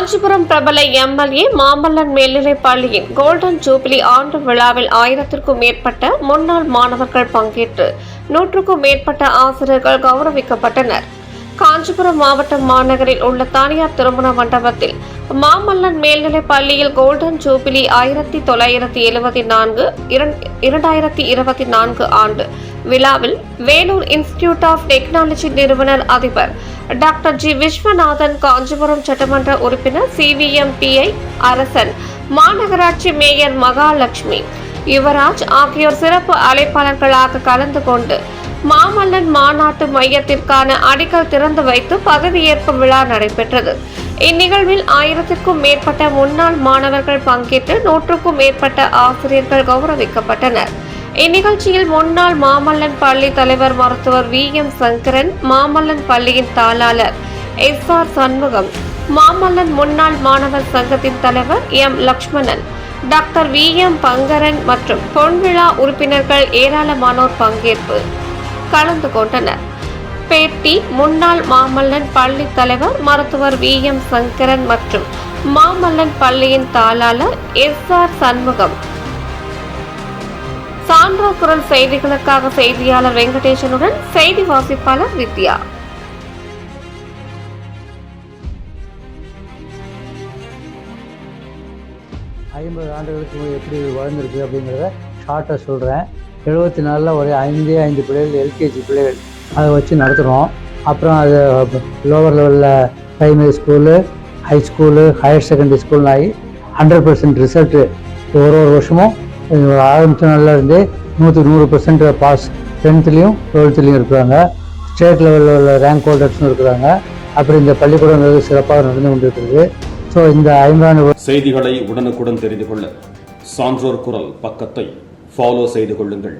காஞ்சிபுரம் பிரபல எம்எல்ஏ மாமல்லன் மேல்நிலைப் பள்ளியின் கோல்டன் ஜூபிலி ஆண்டு விழாவில் 1000க்கும் மேற்பட்ட முன்னாள் மாணவர்கள் பங்கேற்று 100க்கும் மேற்பட்ட ஆசிரியர்கள் கௌரவிக்கப்பட்டனர். காஞ்சிபுரம் மாவட்டம் மாநகரில் உள்ள தனியார் திருமண மண்டபத்தில் மாமல்லன் மேல்நிலைப் பள்ளியில் கோல்டன் ஜூபிலி 1974 ஆண்டு விழாவில் வேலூர் இன்ஸ்டிடியூட் ஆஃப் டெக்னாலஜி நிறுவனர் அதிபர் டாக்டர் ஜி விஸ்வநாதன், காஞ்சிபுரம் சட்டமன்ற உறுப்பினர் CVM-PI அரசன், மாநகராட்சி மேயர் மகாலட்சுமி, யுவராஜ் ஆகியோர் சிறப்பு அழைப்பாளர்களாக கலந்து கொண்டு மாமல்லன் மாநாட்டு மையத்திற்கான அடிக்கல் திறந்து வைத்து பதவியேற்பு விழா நடைபெற்றது. இந்நிகழ்வில் 1000க்கும் மேற்பட்ட முன்னாள் மாணவர்கள் பங்கேற்று 100க்கும் மேற்பட்ட ஆசிரியர்கள் கௌரவிக்கப்பட்டனர். இந்நிகழ்ச்சியில் முன்னாள் மாமல்லன் பள்ளி தலைவர் மருத்துவர் VM சங்கரன், மாமல்லன் பள்ளியின் தாளாளர் SR சண்முகம், மாமல்லன் முன்னாள் மாணவர் சங்கத்தின் தலைவர் M லட்சுமணன், டாக்டர் VM பங்கரன் மற்றும் பொன்விழா உறுப்பினர்கள் ஏராளமானோர் பங்கேற்பு கலந்து கொண்டனர். பேட்டி முன்னாள் மாமல்லன் பள்ளி தலைவர் மருத்துவர் VM சங்கரன் மற்றும் மாமல்லன் பள்ளியின் தாளாளர் SR சண்முகம். சான்றோர் குரல் செய்திகளுக்காக செய்தியாளர் வெங்கடேசனுடன் செய்தி வாசிப்பாளர் வித்யா. 50 ஆண்டுகளுக்கு எப்படி வளர்ந்துருக்கு அப்படிங்கிறத ஷார்ட்டாக சொல்கிறேன். 74 ஒரு 5 பிள்ளைகள் LKG பிள்ளைகள் அதை வச்சு நடத்துகிறோம். அப்புறம் அது லோவர் லெவலில் primary school, high school, higher secondary ஸ்கூல்னு ஆகி 100% ரிசல்ட்டு ஒரு வருஷமும் ஆரம்பித்த நாளில் இருந்தே 100% பாஸ் 10th-லையும் 12th-லையும் இருக்கிறாங்க. ஸ்டேட் லெவலில் உள்ள ரேங்க் ஹோல்டர்ஸும் இருக்கிறாங்க. அப்புறம் இந்த பள்ளிக்கூடங்கிறது சிறப்பாக நடந்து கொண்டிருக்கிறது. ஸோ இந்த 50 ஆண்டு செய்திகளை உடனுக்குடன் தெரிந்து கொள்ள சான்றோர் குரல் பக்கத்தை ஃபாலோ செய்து கொள்ளுங்கள்.